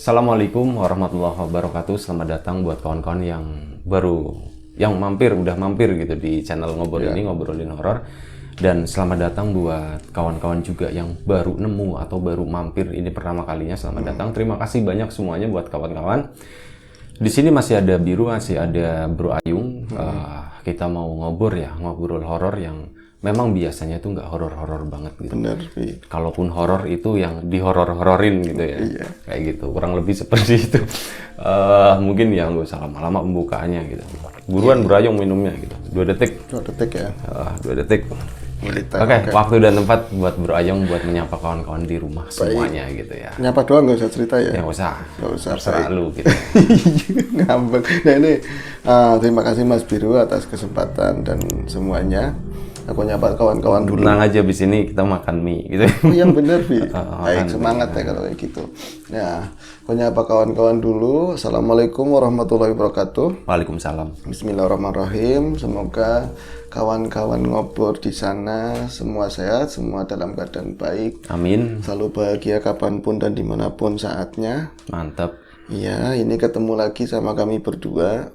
Assalamualaikum warahmatullahi wabarakatuh. Selamat datang buat kawan-kawan yang baru, yang udah mampir gitu di channel Ngobrol ini, Ngobrolin Horor. Dan selamat datang buat kawan-kawan juga yang baru nemu atau baru mampir ini pertama kalinya. Selamat datang. Terima kasih banyak semuanya buat kawan-kawan. Di sini masih ada Biru, masih ada Bro Ayung. Kita mau ngobrol horor yang memang biasanya tuh nggak horor-horor banget gitu. Bener, Kalaupun horor itu yang dihoror-hororin gitu ya. Iya. Kayak gitu, kurang lebih seperti itu. Mungkin ya nggak usah lama-lama pembukaannya gitu. Buruan berayung minumnya gitu. 2 detik. 2 detik ya. 2 detik. Oke, waktu dan tempat buat Bro Ayung buat menyapa kawan-kawan di rumah semuanya gitu ya. Nyapa doang, nggak usah cerita ya? Nggak usah. Nggak usah. Terserah lu gitu. Ngambek. Nah ini, terima kasih Mas Biru atas kesempatan dan semuanya. Aku nyapa kawan-kawan dulu. Tenang aja, abis ini kita makan mie gitu. Oh yang bener, Bi. Baik, semangat ya kalau kayak gitu. Nah, aku nyapa kawan-kawan dulu. Assalamualaikum warahmatullahi wabarakatuh. Waalaikumsalam. Bismillahirrahmanirrahim. Semoga kawan-kawan ngobrol di sana semua sehat, semua dalam keadaan baik. Amin. Selalu bahagia kapanpun dan dimanapun saatnya. Mantap. Iya, ini ketemu lagi sama kami berdua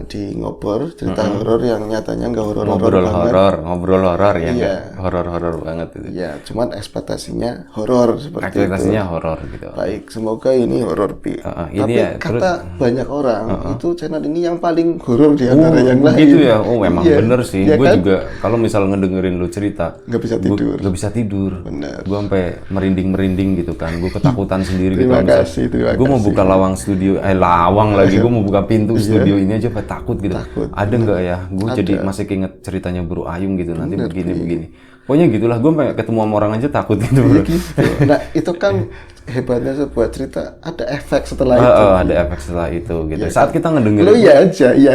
di ngobrol cerita horor yang nyatanya nggak horor-horor banget. Ngobrol horor ya, Iya. nggak horor-horor banget itu. Iya, cuman ekspektasinya horor seperti Ekspektasinya itu. horor gitu. Baik, semoga ini horor, Pi. ini Tapi ya, kata banyak orang itu channel ini yang paling horor di antara yang lain. Gitu ya. Oh, memang Iya. bener sih. Iya Gue kan? juga kalau misal ngedengerin lu cerita, Nggak bisa tidur. Gak bisa tidur. Bener. Gue sampai merinding gitu kan. Gue ketakutan sendiri gitu. Terima kasih. Gue mau buka lawang studio, lagi. Gue mau buka pintu studio ini aja takut gitu. Ada nggak ya? Gue jadi masih keinget ceritanya Bro Ayung gitu. Nanti begini. Pokoknya gitulah. Gue ketemu sama orang aja takut gitu, Bro. Gitu. Nah, itu kan hebatnya sebuah cerita, ada efek setelah itu. Ada efek setelah itu gitu. Saat kita ngedengerin. Lo iya aja. Iya.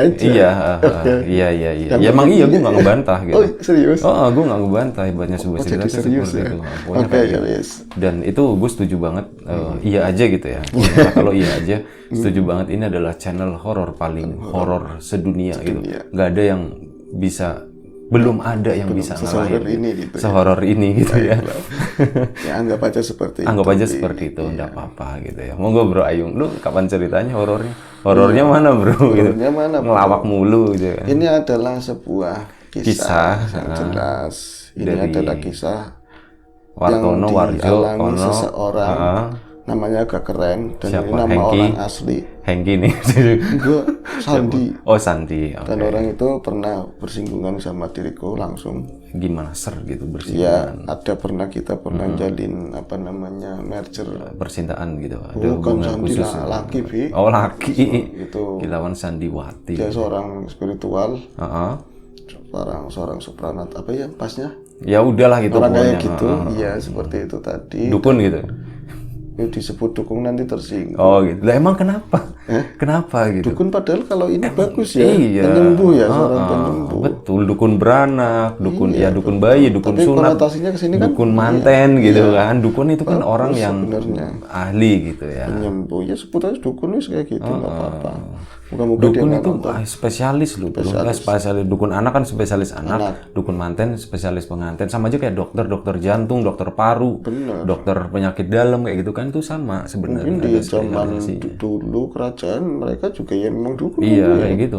Ya emang iya, gue nggak ngebantah gitu. Oh, serius? Gue nggak ngebantah, hebatnya sebuah cerita itu serius seperti ya? itu. Pokoknya Oke, kayak ya gitu. wes. Dan itu gue setuju banget, iya aja gitu ya. Kalau iya aja, setuju banget, ini adalah channel horor paling horor sedunia gitu. Nggak ada yang bisa, belum ada yang bisa ngalahin sehoror ini gitu ya. Ya anggap aja seperti Anggap itu. aja seperti itu, enggak apa-apa gitu ya. Monggo Bro Ayung, lu kapan ceritanya horornya? Horornya mana, Bro? Horornya mana, Bro? Ngelawak mulu gitu kan. Ini adalah sebuah kisah yang jelas. Ini adalah kisah Wartono, yang Warjo, dialami Kono, seseorang. Namanya agak keren dan Siapa? ini nama Hengki? orang asli. Hengki nih. Gue Sandi. Oh, Santi. Dan orang itu pernah bersinggungan sama diriku langsung. Gimana gitu Ya, bersinggungan? ada kita pernah jalin merger. Percintaan gitu. Ada Bukan hubungan Sandi khusus. lah, laki, Bi. Oh, laki. Itu Kilauan Sandiwati. dia seorang spiritual, Heeh. seorang supranat apa ya pasnya? Ya udahlah gitu Orang pokoknya. kayak gitu, iya seperti itu tadi. Dukun gitu. Disebut dukun nanti tersinggung. Oh gitu. Lah emang kenapa? Kenapa gitu? Dukun padahal kalau ini bagus ya, Iya. penyembuh ya, seorang penyembuh. Betul, dukun beranak, dukun dukun bayi, dukun Tapi sunat, konotasinya kesini kan dukun manten gitu kan. Dukun itu kan orang yang sebenarnya. ahli gitu ya. Penyembuh ya sebut aja dukun wis kayak gitu nggak apa-apa. Moga-moga dia Dukun nggak itu nonton. spesialis loh, spesialis. Dukun anak kan spesialis anak, dukun manten spesialis pengantin, sama aja kayak dokter jantung, dokter paru, dokter penyakit dalam kayak gitu kan, itu sama sebenarnya. Mungkin di ada zaman spesialisasinya. dulu kerajaan mereka juga ya memang dukun. Iya kayak gitu.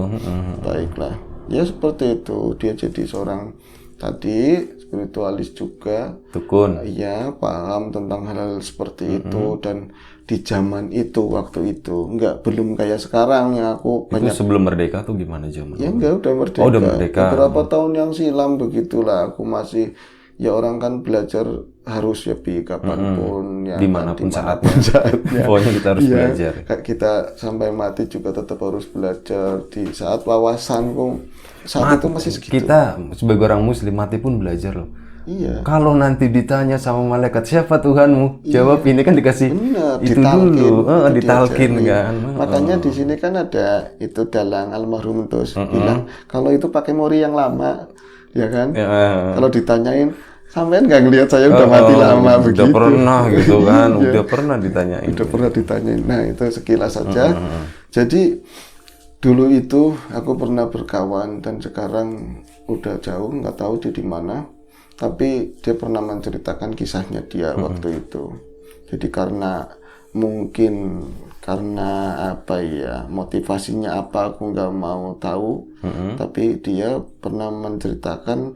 Baiklah, ya seperti itu. Dia jadi seorang tadi spiritualis juga. Dukun. Ya paham tentang hal-hal seperti itu dan di zaman itu waktu itu belum kayak sekarang yang aku Itu sebelum merdeka tuh gimana zaman? ya udah merdeka. Oh, udah merdeka. Beberapa tahun yang silam begitulah aku masih ya orang kan belajar harus ya kapanpun ya Dimanapun saatnya. saatnya. Pokoknya kita harus belajar. Kayak kita sampai mati juga tetap harus belajar di saat wawasanku saat itu masih segitu. Kita sebagai orang muslim mati pun belajar loh. Iya. Kalau nanti ditanya sama malaikat siapa Tuhanmu, jawab ini kan dikasih Benar, itu ditalkin, dulu, itu ditalkin diajari. kan. Makanya di sini kan ada itu dalang almarhum terus bilang kalau itu pakai mori yang lama, ya kan? Kalau ditanyain sampean nggak ngelihat saya udah mati lama begitu. Udah pernah gitu kan, udah pernah ditanyain. Udah pernah ditanyain. Nah itu sekilas saja. Jadi dulu itu aku pernah berkawan dan sekarang udah jauh nggak tahu dia di mana. Tapi dia pernah menceritakan kisahnya dia waktu itu. Jadi karena mungkin karena apa ya, motivasinya apa aku nggak mau tahu. Tapi dia pernah menceritakan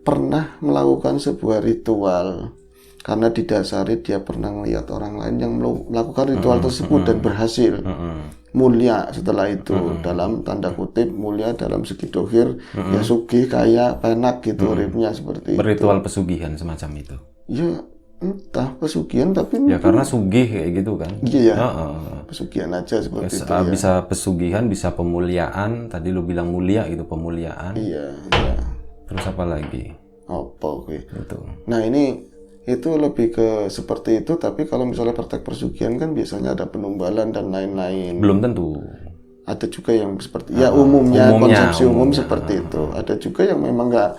pernah melakukan sebuah ritual karena didasari dia pernah melihat orang lain yang melakukan ritual tersebut dan berhasil. Mulia setelah itu, dalam tanda kutip mulia dalam segi dohir, ya sugih, kaya, penak gitu, uripnya seperti Berritual pesugihan semacam itu. ya entah pesugihan tapi Ya karena sugih kayak gitu kan. iya ya, pesugihan aja seperti itu ya. Bisa pesugihan, bisa pemuliaan. Tadi lu bilang mulia gitu, pemuliaan. Iya, iya. Terus apa lagi? Apa gue? Itu. Nah ini itu lebih ke seperti itu, tapi kalau misalnya praktek persugihan kan biasanya ada penumbalan dan lain-lain. Belum tentu. Ada juga yang seperti ya umumnya konsepsi umum seperti itu. Ada juga yang memang nggak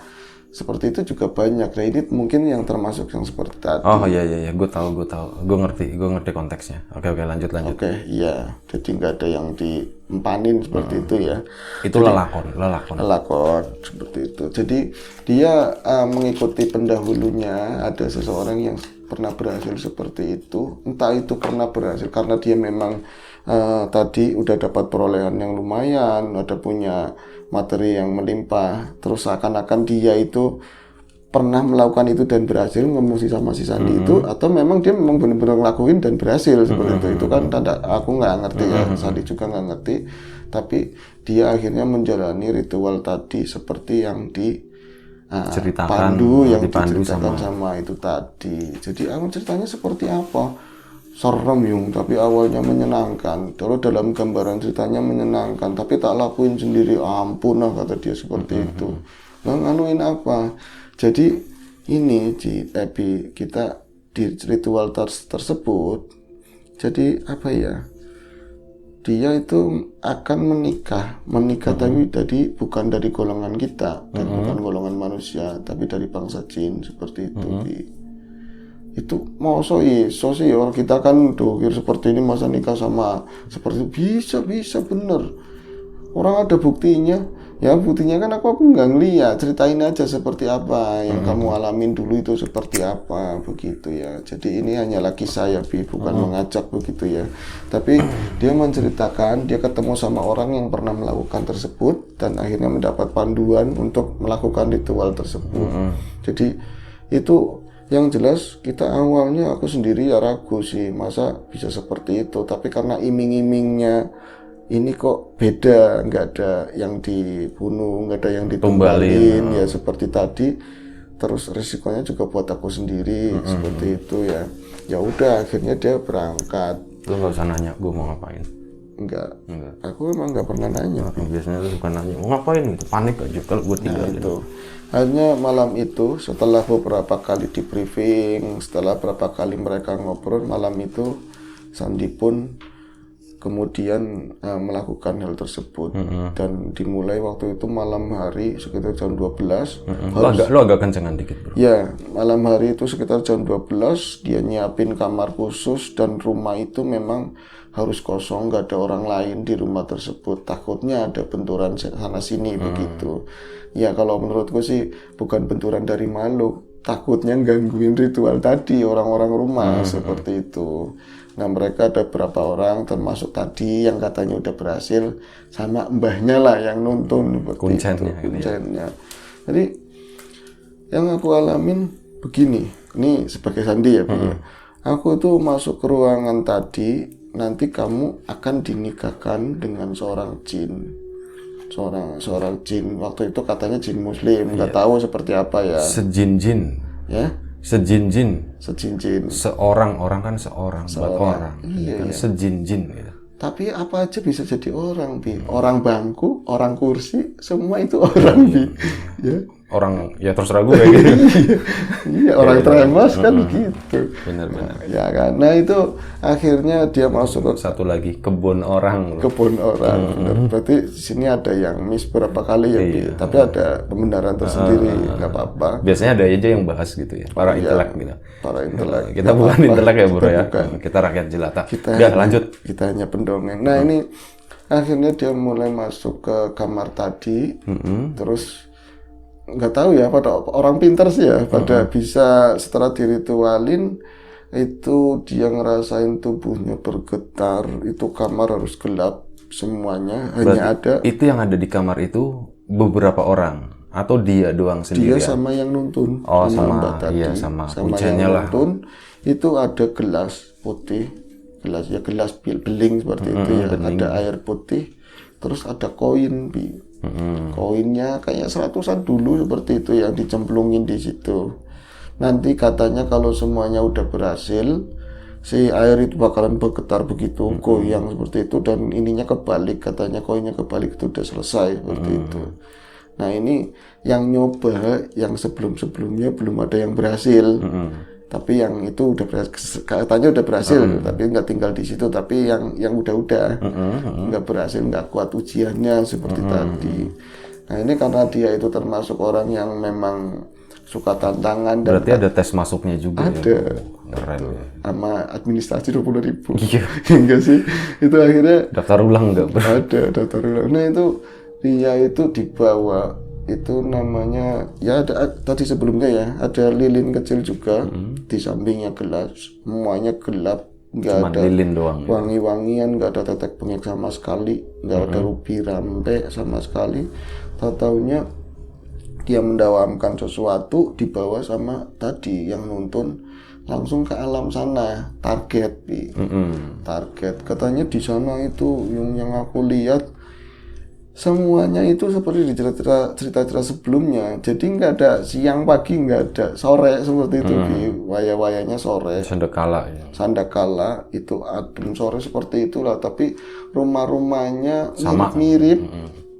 seperti itu juga banyak. Nah ini mungkin yang termasuk yang seperti tadi. Oh iya, gue tahu, gue ngerti konteksnya. Oke, lanjut. Oke, iya. Jadi nggak ada yang diempanin seperti itu ya. Itu lelakon. Lakon seperti itu. Jadi dia mengikuti pendahulunya, ada seseorang yang pernah berhasil seperti itu. Entah itu pernah berhasil karena dia memang tadi udah dapat perolehan yang lumayan, ada punya materi yang melimpah, terus seakan-akan dia itu pernah melakukan itu dan berhasil, ngomong sama si Sandi itu, atau memang dia memang benar-benar ngelakuin dan berhasil seperti itu kan tanda, aku nggak ngerti ya, Sandi juga nggak ngerti, tapi dia akhirnya menjalani ritual tadi seperti yang dipandu diceritakan sama itu tadi. Jadi aku ceritanya seperti apa? Serem yung, tapi awalnya menyenangkan. Terus dalam gambaran ceritanya menyenangkan, tapi tak lakuin sendiri, ampun lah kata dia seperti itu. Nah nganuin apa? Jadi ini kita di ritual tersebut, jadi apa ya? Dia itu akan menikah tapi tadi bukan dari golongan kita dan bukan golongan manusia, tapi dari bangsa jin seperti itu. Itu mau iso sih orang kita kan dohir seperti ini masa nikah sama seperti itu bisa bener, orang ada buktinya ya, buktinya kan aku nggak ngeliat, ceritain aja seperti apa yang kamu alamin dulu itu seperti apa begitu ya. Jadi ini hanyalah kisah ya Bi, bukan mengajak begitu ya, tapi dia menceritakan dia ketemu sama orang yang pernah melakukan tersebut dan akhirnya mendapat panduan untuk melakukan ritual tersebut. Jadi itu yang jelas kita awalnya aku sendiri ya ragu sih, masa bisa seperti itu, tapi karena iming-imingnya ini kok beda, nggak ada yang dibunuh, nggak ada yang ditumbalin ya seperti tadi, terus risikonya juga buat aku sendiri seperti itu ya. Ya udah akhirnya dia berangkat. Lu nggak usah nanya gue mau ngapain. Enggak. Aku emang nggak pernah nanya. Biasanya lu suka nanya mau ngapain gitu, panik aja kalau gue tinggal gitu. Hanya malam itu setelah beberapa kali di briefing, setelah beberapa kali mereka ngobrol, malam itu Sandi pun kemudian melakukan hal tersebut dan dimulai waktu itu malam hari sekitar jam 12. Lu agak kencengan dikit bro. Ya, malam hari itu sekitar jam 12 dia nyiapin kamar khusus dan rumah itu memang harus kosong, nggak ada orang lain di rumah tersebut, takutnya ada benturan sana sini begitu. Ya kalau menurutku sih bukan benturan dari makhluk, takutnya gangguin ritual tadi orang-orang rumah seperti itu. Nah mereka ada berapa orang termasuk tadi yang katanya udah berhasil sama mbahnya lah yang nuntun kuncennya. Jadi yang aku alamin begini, ini sebagai Sandi ya, aku tuh masuk ke ruangan tadi, nanti kamu akan dinikahkan dengan seorang jin. Seorang jin, waktu itu katanya jin muslim, nggak tahu seperti apa ya. Sejin-jin. Ya? Sejin-jin. Seorang kan seorang. Buat orang. Iya. Sejin-jin gitu. Tapi apa aja bisa jadi orang, Bi. Orang bangku, orang kursi, semua itu orang, Bi. Ya. Orang, ya terserah gue kayak gitu. Iya, orang tremos kan gitu. Benar-benar. Ya kan. Nah itu akhirnya dia masuk ke satu lagi kebun orang. Kebun orang. Benar. Berarti di sini ada yang miss berapa kali ya, Bi. Tapi ada pembenaran tersendiri, nggak apa-apa. Biasanya ada aja yang bahas gitu ya, para intelek gitu. Para intelek. Kita bukan intelek ya, bro ya. Kita rakyat jelata. Lanjut. Kita hanya pendongeng. Nah ini akhirnya dia mulai masuk ke kamar tadi, terus nggak tahu ya, pada orang pintar sih ya, pada bisa setelah diritualin itu dia ngerasain tubuhnya bergetar, itu kamar harus gelap semuanya, hanya ada Itu yang ada di kamar itu beberapa orang atau dia doang dia sendiri? sama yang nuntun, Oh, sama Mbak tadi, iya, sama yang pujannya lah. nuntun. Itu ada gelas putih, gelas beling seperti itu ya, ada air putih, terus ada koin, koinnya kayak 100-an dulu seperti itu yang dicemplungin di situ. Nanti katanya kalau semuanya udah berhasil, si air itu bakalan bergetar begitu, goyang seperti itu, dan ininya kebalik, katanya koinnya kebalik, itu udah selesai seperti itu. Nah ini yang nyoba, yang sebelum-sebelumnya belum ada yang berhasil, tapi yang itu udah berhasil, katanya udah berhasil, tapi nggak tinggal di situ, tapi yang udah nggak berhasil, nggak kuat ujiannya seperti tadi. Nah ini karena dia itu termasuk orang yang memang suka tantangan, dan Berarti ada tes masuknya juga ada ya? Keren ya. sama administrasi 20.000. Iya. Enggak sih, itu akhirnya Daftar ulang nggak? ada daftar ulang. Nah itu dia itu dibawa, itu namanya ya ada tadi sebelumnya ya, ada lilin kecil juga di sampingnya gelas, semuanya gelap, nggak Cuman ada lilin doang ya? wangi-wangian, nggak ada tetek bengek sama sekali, nggak ada rubi rampe sama sekali. Tahu-taunya dia mendawamkan sesuatu, dibawa sama tadi yang nuntun langsung ke alam sana, target target, katanya di sana itu yang aku lihat semuanya itu seperti di cerita-cerita sebelumnya, jadi nggak ada siang pagi, nggak ada sore seperti itu, di waya-wayanya sore, Sandakala ya? sandakala itu adem sore seperti itulah, tapi rumah-rumahnya mirip-mirip,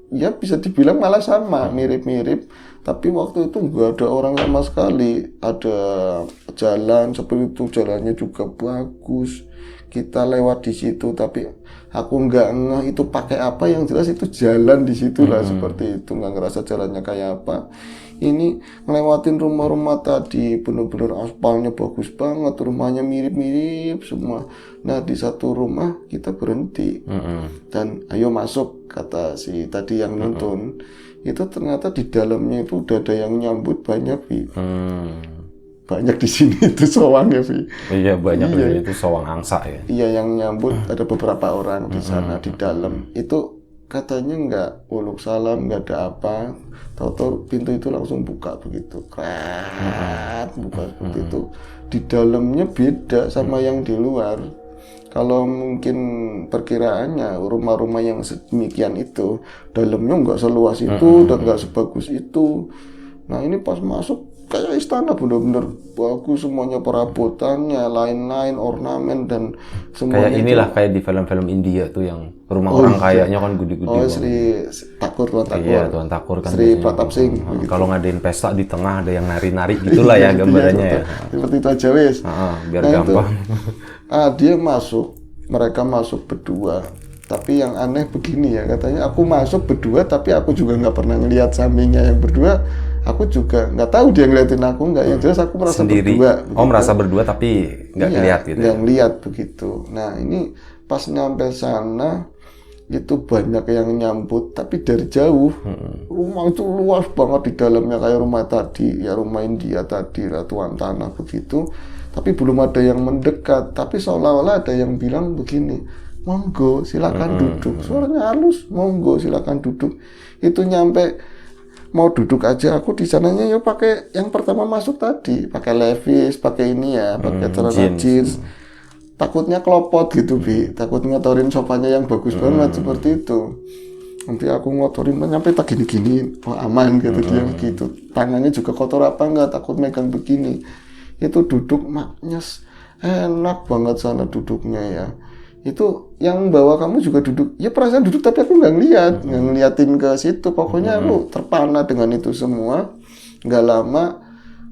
ya bisa dibilang malah sama, mirip-mirip, tapi waktu itu nggak ada orang sama sekali, ada jalan seperti itu, jalannya juga bagus, kita lewat di situ, tapi aku nggak ngeh itu pakai apa, yang jelas itu jalan di situ lah, seperti itu, nggak ngerasa jalannya kayak apa. Ini ngelewatin rumah-rumah tadi, bener-bener aspalnya bagus banget, rumahnya mirip-mirip semua. Nah di satu rumah kita berhenti, dan ayo masuk, kata si tadi yang nonton. Itu ternyata di dalamnya itu udah ada yang nyambut banyak, banyak di sini itu soang ya, Iya banyak di sini itu sawang angsa ya? Iya yang nyambut ada beberapa orang di sana di dalam. Itu katanya nggak uluk salam, nggak ada apa. Tahu-tahu pintu itu langsung buka begitu, krat, buka seperti itu. Di dalamnya beda sama yang di luar. Kalau mungkin perkiraannya rumah-rumah yang sedemikian itu dalamnya nggak seluas itu dan nggak sebagus itu. Nah ini pas masuk kayak istana, bener-bener bagus semuanya, perabotannya, lain-lain, ornamen dan semuanya. Kayak inilah kayak di film-film India tuh yang rumah orang kayanya kan gede-gede. Oh Sri Thakur, Tuan Thakur. Iya Tuan Thakur kan. Sri biasanya. Pratap Singh. Kalau ngadain pesta di tengah ada yang nari-nari gitulah ya gambarannya ya. Seperti itu aja wes. Biar gampang. Dia masuk, mereka masuk berdua. Tapi yang aneh begini ya, katanya aku masuk berdua tapi aku juga nggak pernah ngelihat sampingnya yang berdua. Aku juga nggak tahu dia ngeliatin aku nggak, yang jelas aku merasa Sendiri. berdua. Oh merasa berdua tapi nggak ngeliat gitu. Nggak ngeliat begitu. Nah ini pas nyampe sana itu banyak yang nyambut tapi dari jauh. Rumah itu luas banget di dalamnya, kayak rumah tadi ya, rumah India tadi lah, tuan tanah begitu. Tapi belum ada yang mendekat, tapi seolah-olah ada yang bilang begini, monggo silakan duduk, suaranya halus, monggo silakan duduk. Itu nyampe mau duduk aja, aku di sananya ya pakai yang pertama masuk tadi, pakai levis, pakai ini ya, pakai celana jeans. Takutnya kelopot gitu, takut ngotorin sofanya yang bagus banget seperti itu. Nanti aku ngotorin nyampe tak gini-gini, oh aman gitu dia gitu. Tangannya juga kotor apa enggak, takut megang begini. Itu duduk maknyes, enak banget sana duduknya ya. Itu yang bawa kamu juga duduk, ya perasaan duduk tapi aku nggak ngeliatin ke situ, pokoknya aku terpana dengan itu semua. Nggak lama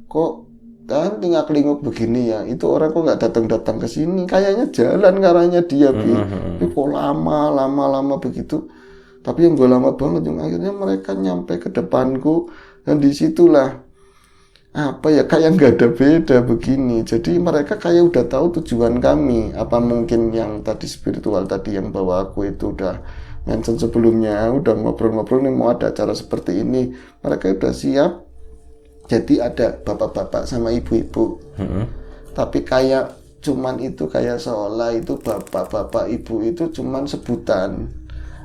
kok kan tinggal-linguk begini ya, itu orang kok nggak datang ke sini, kayaknya jalan karanya dia tapi kok lama begitu. Tapi yang gue lama banget, yang akhirnya mereka nyampe ke depanku, dan disitulah apa ya, kayak nggak ada beda begini. Jadi mereka kayak udah tahu tujuan kami. Apa mungkin yang tadi spiritual tadi yang bawa aku itu udah mention sebelumnya, udah ngobrol-ngobrol nih mau ada acara seperti ini, mereka udah siap. Jadi ada bapak-bapak sama ibu-ibu, tapi kayak cuman itu kayak seolah itu bapak ibu itu cuman sebutan.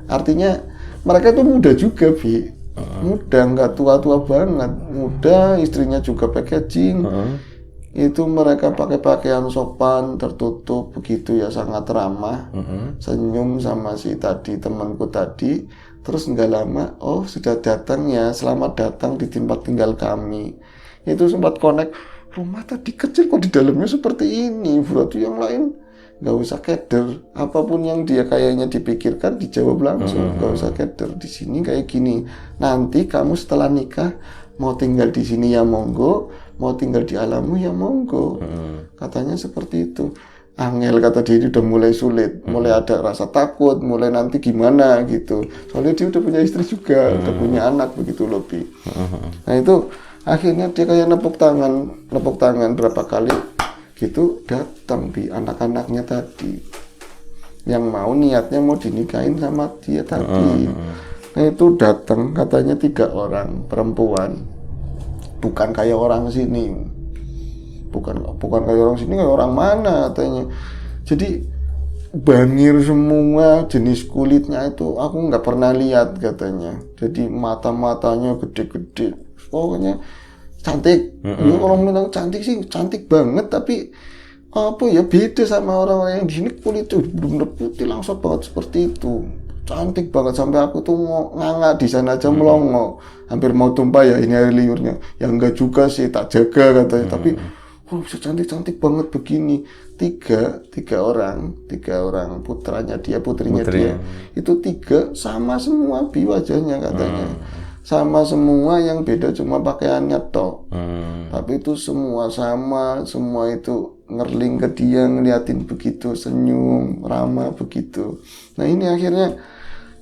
Artinya mereka itu muda juga, Bi. Muda, nggak tua-tua banget. Muda, istrinya juga packaging. Itu mereka pakai pakaian sopan, tertutup begitu ya, sangat ramah. Senyum sama si tadi temanku tadi. Terus nggak lama, oh sudah datang ya, selamat datang di tempat tinggal kami. Itu sempat connect, rumah tadi kecil kok di dalamnya seperti ini. Berarti yang lain nggak usah keder, apapun yang dia kayaknya dipikirkan dijawab langsung, nggak usah keder. Di sini kayak gini, nanti kamu setelah nikah mau tinggal di sini ya monggo, mau tinggal di alammu ya monggo. Katanya seperti itu. Angel, kata dia, udah mulai sulit, mulai ada rasa takut, mulai nanti gimana gitu. Soalnya dia udah punya istri juga, udah punya anak begitu lebih. Nah itu akhirnya dia kayak nepuk tangan berapa kali gitu, datang Bi anak-anaknya tadi yang mau niatnya mau dinikahin sama dia tadi. Nah itu datang, katanya 3 orang perempuan, bukan kayak orang sini. Bukan kayak orang sini, kayak orang mana katanya. Jadi bangir semua, jenis kulitnya itu aku nggak pernah lihat katanya. Jadi mata-matanya gede-gede, pokoknya cantik. Ya, orang bilang cantik sih cantik banget, tapi apa ya, beda sama orang-orang yang di sini kulitnya benar-benar putih langsung banget seperti itu. Cantik banget sampai aku tuh mau nganga di sana aja melongo, hampir mau tumpah ya ini air liurnya. Ya enggak juga sih, tak jaga katanya. Tapi bisa cantik banget begini. Tiga orang putrinya dia itu 3 sama semua Bi wajahnya katanya. Sama semua, yang beda cuma pakaiannya tok. Tapi itu semua sama, semua itu ngerling ke dia, ngeliatin begitu, senyum ramah begitu. Nah ini akhirnya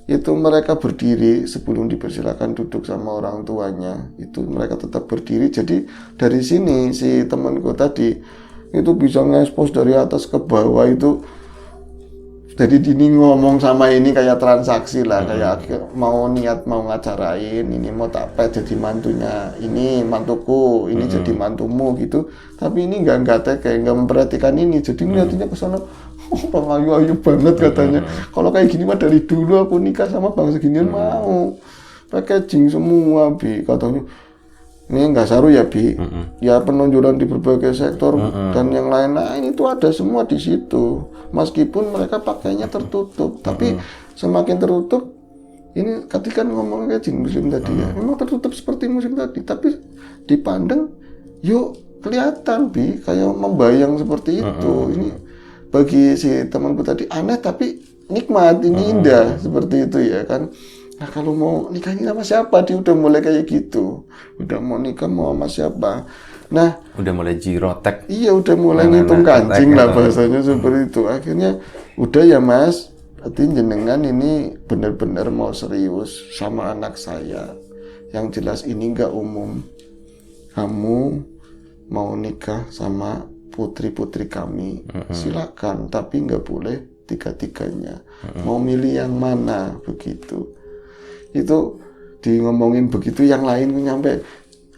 itu mereka berdiri sebelum dipersilakan duduk sama orang tuanya. Itu mereka tetap berdiri. Jadi dari sini si temanku tadi itu bisa ngekspos dari atas ke bawah itu. Jadi ini ngomong sama ini kayak transaksi lah, kayak mau niat mau ngacarain, ini mau tak jadi mantunya, ini mantuku, ini jadi mantumu gitu. Tapi ini nggak memperhatikan ini. Jadi ngeliatinnya ke sana, bang ayu banget katanya. Kalau kayak gini mah dari dulu aku nikah sama bang seginian mau. Packaging semua Bi katanya. Ini nggak saru ya Bi. Ya penonjolan di berbagai sektor dan yang lain-lain itu ada semua di situ. Meskipun mereka pakainya tertutup, tapi semakin tertutup, ini ketika ngomong kayak jin muslim tadi ya, memang tertutup seperti muslim tadi, tapi dipandang yuk kelihatan Bi kayak membayang seperti itu. Ini bagi si temanku tadi aneh tapi nikmat, ini indah seperti itu ya kan. Nah kalau mau nikah ini sama siapa, dia udah mulai kayak gitu, udah mau nikah mau sama siapa. Nah udah mulai jirotek. Iya udah mulai ngitung kancing lah bahasanya seperti itu. Akhirnya udah ya Mas, berarti jenengan ini benar-benar mau serius sama anak saya. Yang jelas ini nggak umum. Kamu mau nikah sama putri-putri kami, silakan, tapi nggak boleh 3-3-nya. Mau milih yang mana begitu. Itu di ngomongin begitu, yang lain nyampe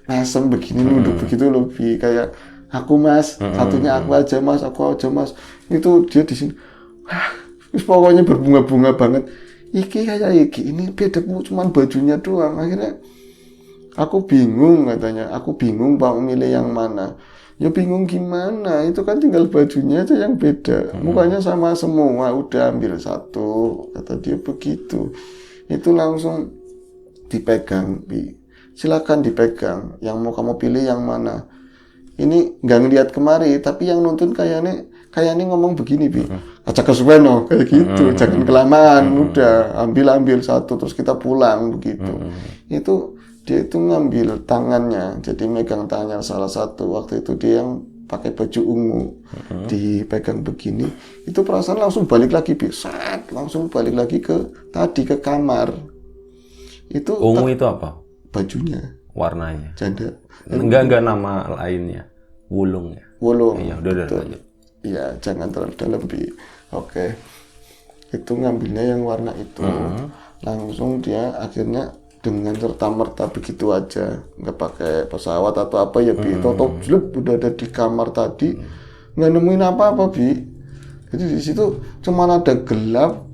asem begini nunduk begitu loh Bi, kayak aku Mas, satunya aku aja Mas, itu dia di sini pokoknya berbunga-bunga banget. Iki ini beda Bu, cuman bajunya doang. Akhirnya aku bingung katanya, aku bingung Pak milih yang mana. Ya bingung gimana, itu kan tinggal bajunya aja yang beda, mukanya sama semua, udah ambil satu, kata dia begitu. Itu langsung dipegang Bi, silakan dipegang, yang mau kamu pilih yang mana. Ini nggak ngeliat kemari, tapi yang nonton kayaknya ngomong begini Bi, acak kesuwen kayak gitu, jangan kelamaan, udah ambil satu terus kita pulang begitu. Itu dia itu ngambil tangannya, jadi megang tangannya salah satu, waktu itu dia yang pakai baju ungu, dipegang begini, itu perasaan langsung balik lagi Bi, langsung balik lagi ke kamar. Itu ungu itu apa? Bajunya, warnanya janda. Enggak nama lainnya, wulung ya. Wulung. Iya, udah lanjut. Iya, jangan terlalu dalam Bi. Oke. Itu ngambilnya yang warna itu. Langsung dia akhirnya dengan serta-merta begitu aja, nggak pakai pesawat atau apa ya Bi. Toto udah ada di kamar tadi. nggak nemuin apa-apa, Bi. Jadi di situ cuman ada gelap,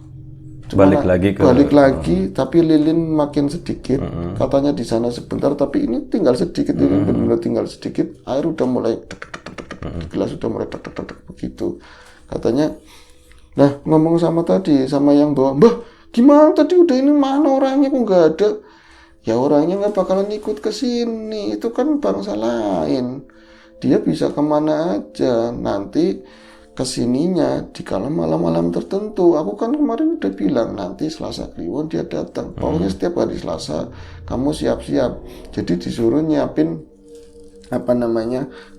Balik lagi tapi lilin makin sedikit. Katanya di sana sebentar, tapi ini tinggal sedikit, ini benar-benar tinggal sedikit. Air udah mulai gelas udah mulai begitu. Katanya, nah ngomong sama yang bawa, Mbah, gimana tadi udah ini mana orangnya kok nggak ada? Ya orangnya nggak bakalan ikut ke sini, itu kan bangsa lain. Dia bisa kemana aja nanti. Kesininya di kala malam-malam tertentu. Aku kan kemarin udah bilang nanti Selasa Kliwon dia datang. Pokoknya setiap hari Selasa kamu siap-siap. Jadi disuruh nyiapin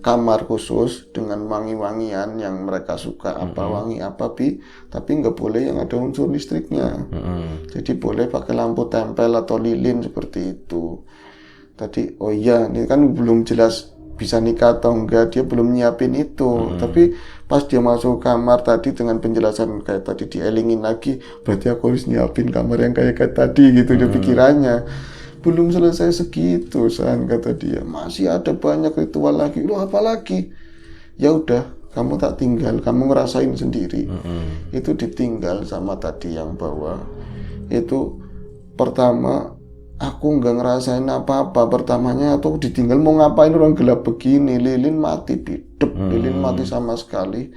kamar khusus dengan wangi-wangian yang mereka suka, apa wangi apa tapi nggak boleh yang ada unsur listriknya. Jadi boleh pakai lampu tempel atau lilin seperti itu. Tadi oh iya ini kan belum jelas bisa nikah atau enggak, dia belum nyiapin itu. Tapi pas dia masuk kamar tadi dengan penjelasan kayak tadi dielingin lagi, berarti aku harus nyiapin kamar yang kayak tadi gitu. Dia pikirannya belum selesai segitu, kata dia masih ada banyak ritual lagi. Loh apa lagi? Ya udah, kamu tak tinggal, kamu ngerasain sendiri. Itu ditinggal sama tadi yang bawa. Itu pertama aku nggak ngerasain apa-apa. Pertamanya atau ditinggal mau ngapain, orang gelap begini, lilin mati, lilin mati sama sekali.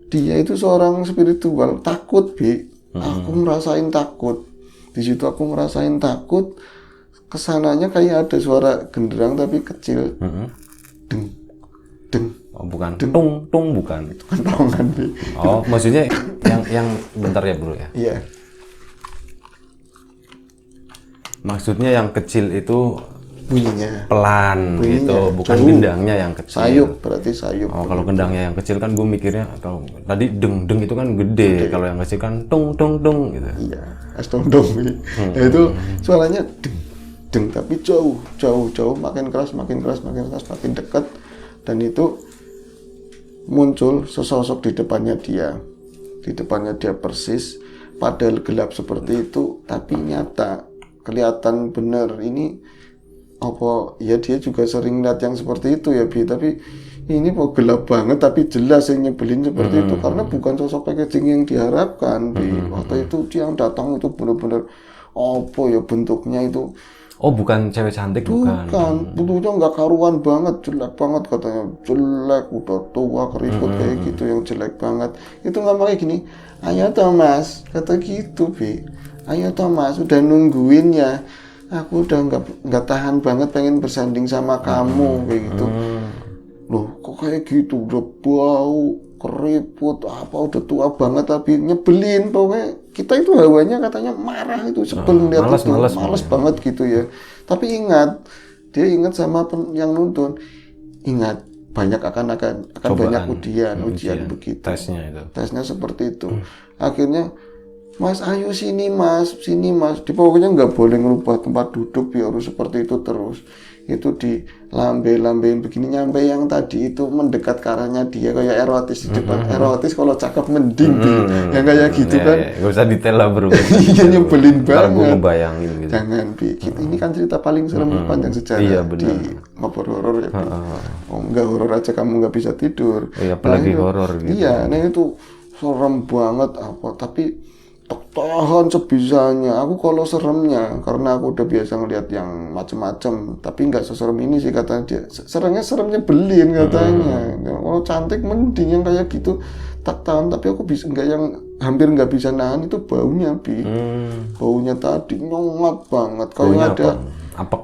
Dia itu seorang spiritual, takut, Bi. Aku ngerasain takut. Di situ aku ngerasain takut. Kesananya kayak ada suara genderang tapi kecil. Deng, deng. Oh, bukan tung bukan. Itu kan tongan, Bi. Oh, maksudnya yang bentar ya, Bro ya. Iya. Maksudnya yang kecil itu bunyinya pelan gitu, bukan jauh. gendangnya yang kecil. Sayup, berarti sayup. Oh, kalau gendangnya yang kecil kan gue mikirnya kalau tadi deng itu kan gede. Kalau yang kecil kan tung gitu. Iya, dong. Nah, itu suaranya deng tapi jauh, makin keras, makin dekat, dan itu muncul sesosok di depannya dia persis, padahal gelap seperti itu, tapi nyata. Kelihatan bener ini apa ya, dia juga sering lihat yang seperti itu ya, Bi, tapi ini kok gelap banget tapi jelas yang nyebelin seperti itu karena bukan sosok packaging yang diharapkan, Bi. Waktu itu dia yang datang itu bener-bener apa ya bentuknya itu. Oh, bukan cewek cantik, bukan. Bentuknya nggak karuan banget, jelek banget katanya, udah tua keriput kayak gitu, yang jelek banget. Itu ngomongnya gini, ayo Thomas, kata gitu, Bi. Ayo Thomas, udah nungguin ya. Aku udah nggak tahan banget pengen bersanding sama kamu kayak gitu. Loh, kok kayak gitu? Udah bau, keriput, udah tua banget tapi nyebelin. Pokoknya kita itu hawanya katanya marah itu, sebel lihat itu, males banget gitu ya. Tapi dia ingat sama yang nonton. Ingat banyak akan banyak ujian begitu. Tesnya seperti itu. Akhirnya Mas, ayo sini mas. Pokoknya nggak boleh ngerubah tempat duduk, ya harus seperti itu terus. Itu di lambe-lambein begini, nyampe yang tadi itu mendekat ke arahnya dia kayak erotis di depan. Erotis kalau cakep mending, yang kayak gitu kan. Gak usah detail lah, Bro. Iya, nyebelin banget. Gue ngebayangin gitu. Jangan, Bi. Ini kan cerita paling serem panjang sejarah di ngobrol horor ya, Bi. Oh, enggak horor aja kamu nggak bisa tidur. Iya, apalagi horor gitu. Iya, nah itu serem banget tapi tahan sebisanya. Aku kalau seremnya karena aku udah biasa ngeliat yang macem-macem, tapi nggak seserem ini sih katanya dia. Seremnya belin katanya. Kalau cantik mending, yang kayak gitu tak tahan, tapi aku bisa nggak, yang hampir nggak bisa nahan itu baunya, Bi. Baunya tadi nyongat banget, kayak ada apek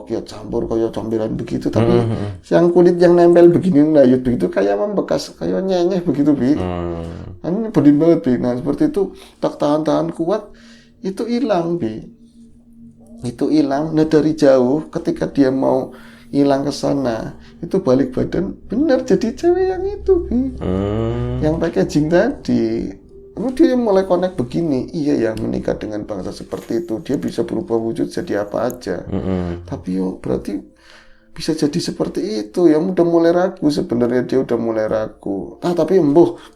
ya, campur kayak campuran begitu, tapi yang kulit yang nempel begini layut begitu kayak membekas, kayak nyenyeh begitu, Bi. Ini pedih banget, Bi. Nah seperti itu tak tahan kuat, itu hilang, Bi. Itu hilang. Nah dari jauh ketika dia mau hilang ke sana, itu balik badan bener jadi cewek yang itu, Bi. Yang packaging tadi. Lalu dia mulai connect begini, iya ya, menikah dengan bangsa seperti itu, dia bisa berubah wujud jadi apa aja. Tapi berarti bisa jadi seperti itu, ya udah mulai ragu sebenarnya, dia udah mulai ragu. Tapi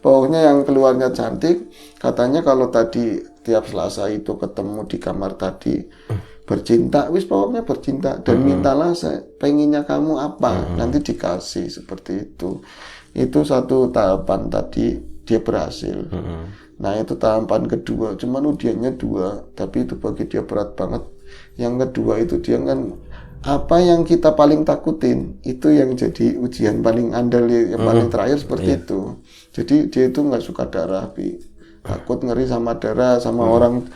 pokoknya yang keluarnya cantik, katanya kalau tadi tiap Selasa itu ketemu di kamar tadi, bercinta, wis pokoknya bercinta dan mintalah pengennya kamu apa, nanti dikasih seperti itu. Itu satu tahapan tadi dia berhasil. Nah itu tahapan kedua, cuman ujiannya 2, tapi itu bagi dia berat banget. Yang kedua itu dia kan apa yang kita paling takutin itu yang jadi ujian paling andal, yang paling terakhir seperti itu. Jadi dia itu nggak suka darah, takut ngeri sama darah, sama orang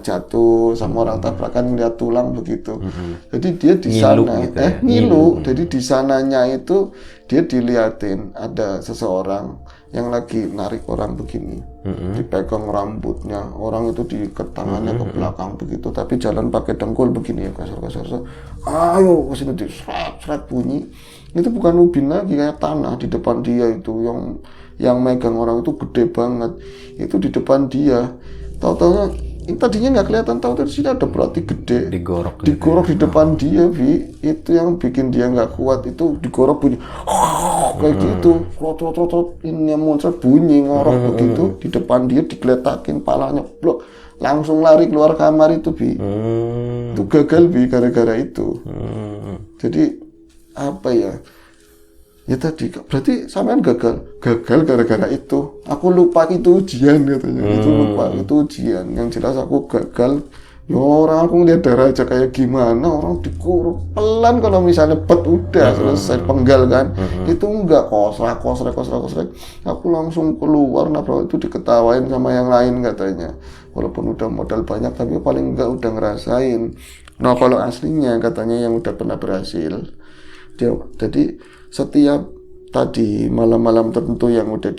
jatuh, sama orang tabrakan lihat tulang begitu. Jadi dia di sana gitu ngilu. Jadi di sananya itu dia diliatin ada seseorang yang lagi narik orang begini, dipegang rambutnya, orang itu diikat tangannya ke belakang begitu, tapi jalan pakai dengkul begini ya, kasar-kasar. Ayo kesini, seret bunyi. Itu bukan ubin lagi, kayak tanah di depan dia itu, yang megang orang itu gede banget. Itu di depan dia, tahu-tahu tadinya nggak kelihatan, tahu di sini ada berarti gede, digorok di depan dia, itu yang bikin dia nggak kuat, itu digorok bunyi kayak gitu, trot ini muncrat bunyi ngorok begitu di depan dia, digeletakin palanya, blok, langsung lari keluar kamar itu, itu gagal gara-gara itu. Jadi apa ya? Ya tadi, berarti sampean gagal gara-gara itu. Aku lupa itu ujian katanya. Itu lupa itu ujian. Yang jelas aku gagal. Ya orang aku ngeliat darah aja kayak gimana, orang dikuruk pelan, kalau misalnya udah selesai penggal kan. Itu enggak kosrek. Aku langsung keluar, nabrak itu diketawain sama yang lain katanya. Walaupun udah modal banyak tapi paling enggak udah ngerasain. Nah kalau aslinya katanya yang udah pernah berhasil. Jadi setiap tadi malam-malam tertentu yang udah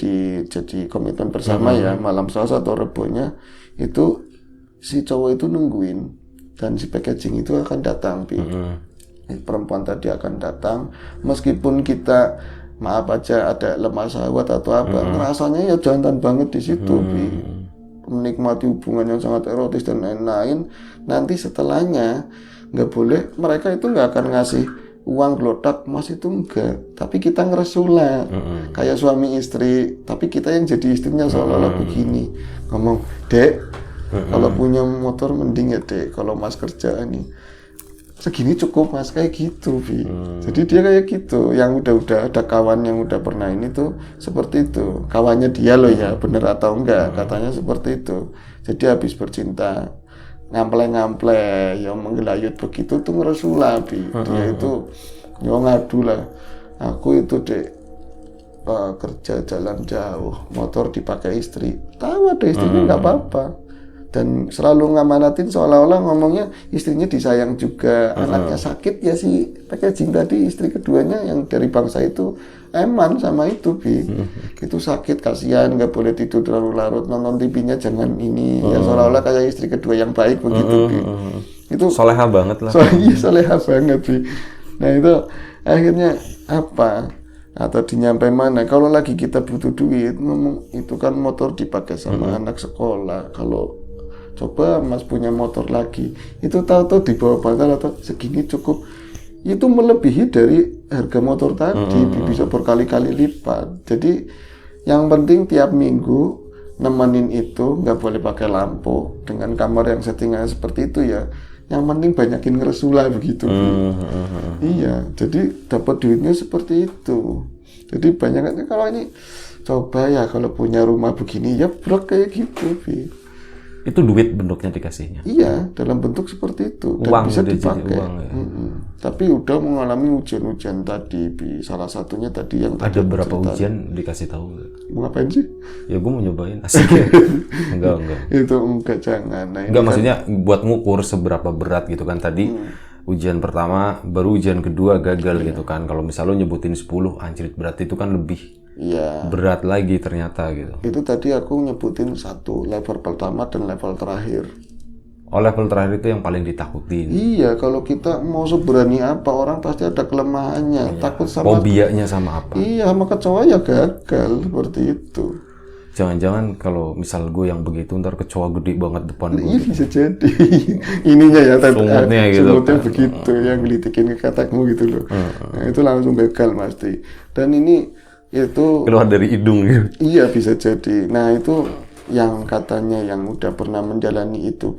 jadi komitmen bersama ya, malam Selasa atau Rebonya itu si cowok itu nungguin dan si packaging itu akan datang, perempuan tadi akan datang meskipun kita maaf aja ada lemah syahwat atau apa, rasanya ya jantan banget di situ, menikmati hubungan yang sangat erotis dan lain-lain. Nanti setelahnya nggak boleh, mereka itu nggak akan ngasih uang gelodak emas itu enggak, tapi kita ngeresula kayak suami istri, tapi kita yang jadi istrinya seolah-olah begini, ngomong, Dek, kalau punya motor mending ya Dek, kalau Mas kerja nih segini cukup Mas, kayak gitu, Jadi dia kayak gitu, yang udah ada kawan yang udah pernah ini tuh seperti itu, kawannya dia loh ya, bener atau enggak, katanya seperti itu. Jadi habis bercinta ngample yang menggelayut begitu tuh ngeresula, dia itu ngadu lah, aku itu Dek kerja jalan jauh, motor dipakai istri, tahu ada istrinya nggak apa-apa, dan selalu ngamanatin seolah-olah ngomongnya istrinya disayang juga, anaknya sakit ya si packaging tadi, istri keduanya yang dari bangsa itu eman sama itu, itu sakit, kasihan, nggak boleh tidur terlalu larut, nonton TV-nya jangan ini, ya seolah-olah kayak istri kedua yang baik begitu, itu soleha banget lah. Soleha banget, Nah itu akhirnya apa? Atau dinyampe mana? Kalau lagi kita butuh duit, ngomong itu kan motor dipakai sama anak sekolah. Kalau coba Mas punya motor lagi, itu tahu-tahu di bawah batal atau segini cukup. Itu melebihi dari harga motor tadi, bisa berkali-kali lipat. Jadi yang penting tiap minggu nemenin itu, nggak boleh pakai lampu, dengan kamar yang settingannya seperti itu ya. Yang penting banyakin ngeresula begitu. Iya, jadi dapat duitnya seperti itu. Jadi banyaknya kalau ini coba ya kalau punya rumah begini ya brok kayak gitu, Itu duit bentuknya dikasihnya? Iya, dalam bentuk seperti itu dan uang, bisa dipakai. Uang, ya. Tapi udah mengalami ujian-ujian tadi, salah satunya tadi yang ada berapa ujian dikasih tahu? Mau ngapain sih? Ya gue mau nyobain, asik ya. enggak. Itu enggak, jangan. Nah, enggak, maksudnya buat ngukur seberapa berat gitu kan tadi. Ujian pertama, baru ujian kedua gagal gitu kan. Kalau misalnya lo nyebutin 10, anjir berarti itu kan lebih berat lagi ternyata gitu. Itu tadi aku nyebutin satu, level pertama dan level terakhir. Oh, level terakhir itu yang paling ditakutin. Iya, kalau kita mau seberani apa, orang pasti ada kelemahannya. Takut sama fobianya sama apa? Iya, sama kecoa ya gagal, seperti itu. Jangan-jangan kalau misal gue yang begitu ntar kecoa gede banget depan gue. Iya bisa jadi. Ininya ya sumutnya gitu. Sumutnya begitu, yang gelitikin ke katakmu gitu loh. Nah, itu langsung gagal pasti. Dan ini itu keluar dari hidung gitu. Iya bisa jadi. Nah itu yang katanya yang udah pernah menjalani itu,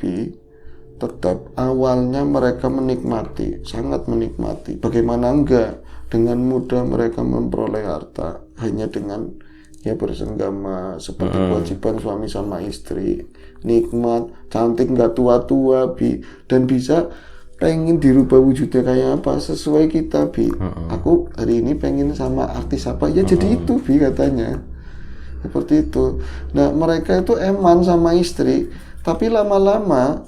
tetap awalnya mereka menikmati, sangat menikmati. Bagaimana enggak dengan mudah mereka memperoleh harta hanya dengan ya bersenggama seperti kewajiban suami sama istri, nikmat, cantik nggak tua-tua bi, dan bisa pengen dirubah wujudnya kayak apa sesuai kita bi. Aku hari ini pengen sama artis apa ya jadi itu bi katanya. Seperti itu. Nah mereka itu eman sama istri, tapi lama-lama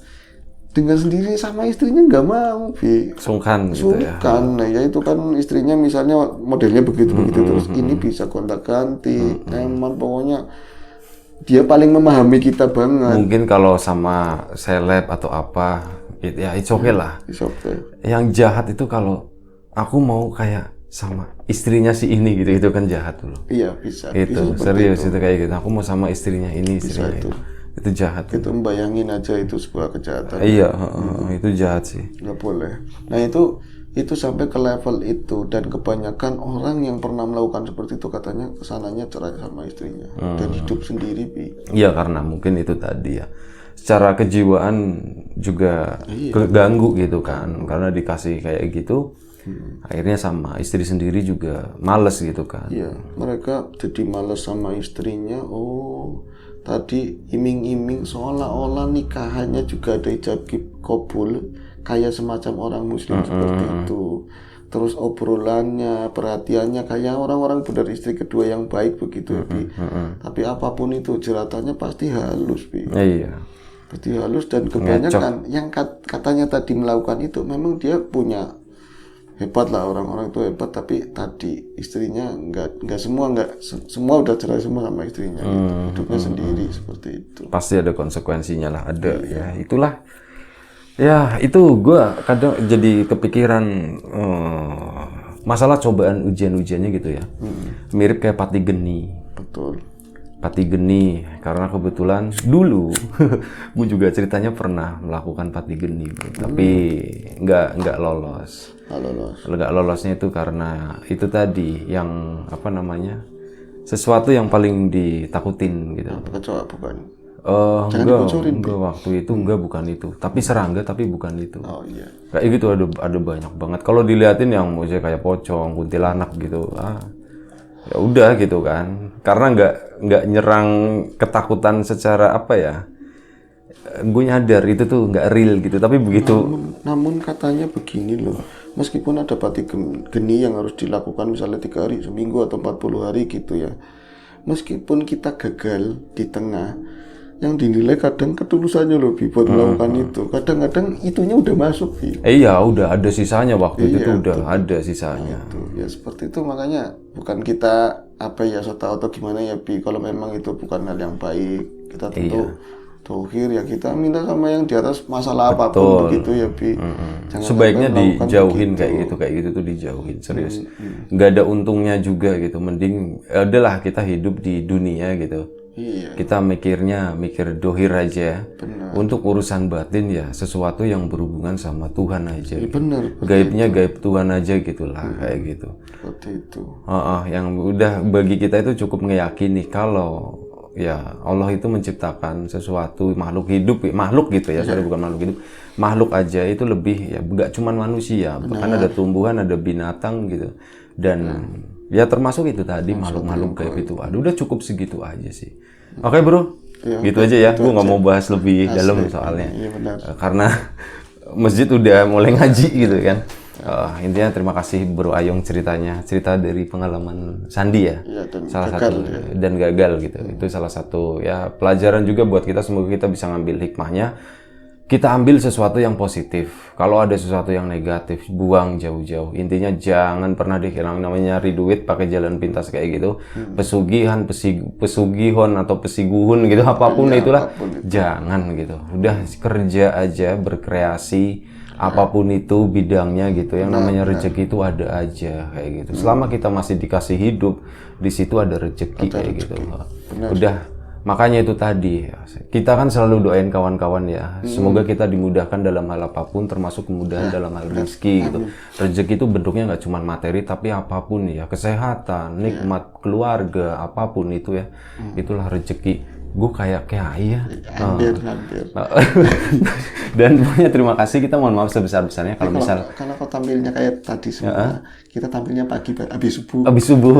dengan sendiri sama istrinya nggak mau bi. Sungkan gitu ya. Sungkan. Nah ya itu kan istrinya misalnya modelnya begitu-begitu terus ini bisa gonta-ganti, eman pokoknya dia paling memahami kita banget. Mungkin kalau sama seleb atau apa ya it's okay lah. It's okay. Yang jahat itu kalau aku mau kayak sama istrinya si ini gitu, itu kan jahat dulu. Iya bisa. Itu Bisa serius itu kayak gitu. Aku mau sama istrinya ini, istrinya itu. Itu jahat. Itu membayangin aja itu sebuah kejahatan. Iya, itu jahat sih. Nggak boleh. Nah itu sampai ke level itu, dan kebanyakan orang yang pernah melakukan seperti itu katanya kesananya cerai sama istrinya dan hidup sendiri bi. Iya karena mungkin itu tadi ya. Secara kejiwaan juga keganggu gitu kan, karena dikasih kayak gitu. Akhirnya sama istri sendiri juga males gitu kan. Iya, mereka jadi males sama istrinya. Oh, tadi iming-iming seolah-olah nikahannya juga ada ijab kabul, kayak semacam orang muslim seperti itu. Terus obrolannya, perhatiannya kayak orang-orang benar istri kedua yang baik begitu ya, Bi. Tapi apapun itu jeratannya pasti halus, Bi. Iya. Pasti halus, dan kebanyakan yang katanya tadi melakukan itu memang dia punya hebat lah, orang-orang itu hebat, tapi tadi istrinya nggak semua udah cerai semua sama istrinya gitu. Hidupnya sendiri seperti itu. Pasti ada konsekuensinya lah, ada ya itulah ya. Itu gue kadang jadi kepikiran masalah cobaan ujian-ujiannya gitu ya. Mirip kayak Pati Geni. Betul. Pati Geni, karena kebetulan dulu gue juga ceritanya pernah melakukan Pati Geni, tapi nggak lolos. Nggak lolosnya itu karena itu tadi yang apa namanya, sesuatu yang paling ditakutin gitu. Kecoa bukan? Enggak waktu itu bukan itu, tapi serangga tapi bukan itu. Oh iya. Kayak gitu ada banyak banget. Kalau diliatin yang maksudnya kayak pocong, kuntilanak gitu, ya udah gitu kan, karena nggak nyerang ketakutan secara apa ya, gue nyadar itu tuh nggak real gitu, tapi begitu. Namun katanya begini loh, meskipun ada Pati Geni yang harus dilakukan misalnya 3 hari, seminggu atau 40 hari gitu ya, meskipun kita gagal di tengah, yang dinilai kadang ketulusannya loh Bi buat melakukan itu. Kadang-kadang itunya udah masuk Bi. Iya udah ada sisanya waktu itu tuh udah ada sisanya. Ya seperti itu, makanya bukan kita apa ya so tahu atau gimana ya Bi, kalau memang itu bukan hal yang baik kita tentu tauhir ya, kita minta sama yang di atas masalah apapun begitu ya Bi. Jangan sebaiknya dijauhin begitu. kayak gitu tuh dijauhin serius. Nggak ada untungnya juga gitu, mending adalah kita hidup di dunia gitu. Iya. Kita mikir dohir aja. Benar. Untuk urusan batin ya sesuatu yang berhubungan sama Tuhan aja. Ya, benar. Gaibnya gaib Tuhan aja gitulah kayak gitu. Seperti itu. Yang udah bagi kita itu cukup meyakini kalau ya Allah itu menciptakan sesuatu makhluk hidup, makhluk gitu ya, sorry bukan makhluk hidup, makhluk aja itu lebih ya, nggak cuman manusia, bahkan ada tumbuhan, ada binatang gitu, dan ya termasuk itu tadi makhluk-makhluk gaib itu. Aduh udah cukup segitu aja sih. Oke bro, gitu aja ya. Gue nggak mau bahas lebih dalam soalnya, karena masjid udah mulai ngaji gitu kan. Intinya terima kasih Bro Ayong cerita dari pengalaman Sandi ya, salah satu dan gagal gitu. Itu salah satu ya pelajaran juga buat kita. Semoga kita bisa ngambil hikmahnya, kita ambil sesuatu yang positif. Kalau ada sesuatu yang negatif, buang jauh-jauh. Intinya jangan pernah dihilangin, namanya nyari duit pakai jalan pintas kayak gitu. Pesugihan, pesugihon atau pesiguhun gitu, apapun itulah, jangan gitu. Udah kerja aja, berkreasi, apapun itu bidangnya gitu. Yang namanya rezeki itu ada aja kayak gitu. Selama kita masih dikasih hidup, di situ ada rezeki kayak gitu. Udah. Makanya itu tadi, kita kan selalu doain kawan-kawan ya, semoga kita dimudahkan dalam hal apapun, termasuk kemudahan dalam hal rezeki gitu. Rezeki itu bentuknya nggak cuma materi, tapi apapun ya, kesehatan, nikmat, keluarga, apapun itu ya, itulah rezeki. gue kayak kiai ya. Hampir. Dan pokoknya terima kasih, kita mohon maaf sebesar-besarnya kalau misal Karena kau tampilnya kayak tadi semua, kita tampilnya pagi habis subuh. habis subuh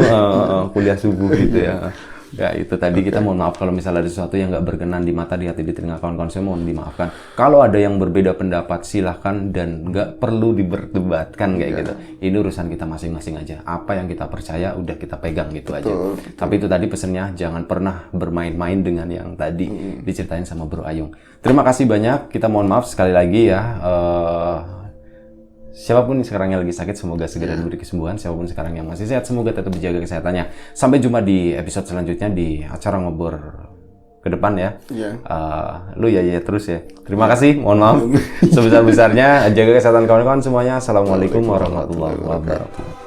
kuliah subuh gitu ya. Ya itu tadi kita mohon maaf kalau misalnya ada sesuatu yang nggak berkenan di mata, di hati, di telinga kawan-kawan saya, mohon dimaafkan. Kalau ada yang berbeda pendapat silahkan, dan nggak perlu diperdebatkan kayak gitu. Ini urusan kita masing-masing aja. Apa yang kita percaya udah kita pegang gitu aja. Tapi itu tadi pesennya, jangan pernah bermain-main dengan yang tadi diceritain sama Bro Ayung. Terima kasih banyak. Kita mohon maaf sekali lagi ya. Siapapun sekarang yang lagi sakit, semoga segera diberi kesembuhan. Siapapun sekarang yang masih sehat, semoga tetap dijaga kesehatannya. Sampai jumpa di episode selanjutnya di acara ngobrol ke depan ya. Lu ya terus ya. Terima kasih, mohon maaf sebesar-besarnya. Jaga kesehatan kawan-kawan semuanya. Assalamualaikum warahmatullahi wabarakatuh.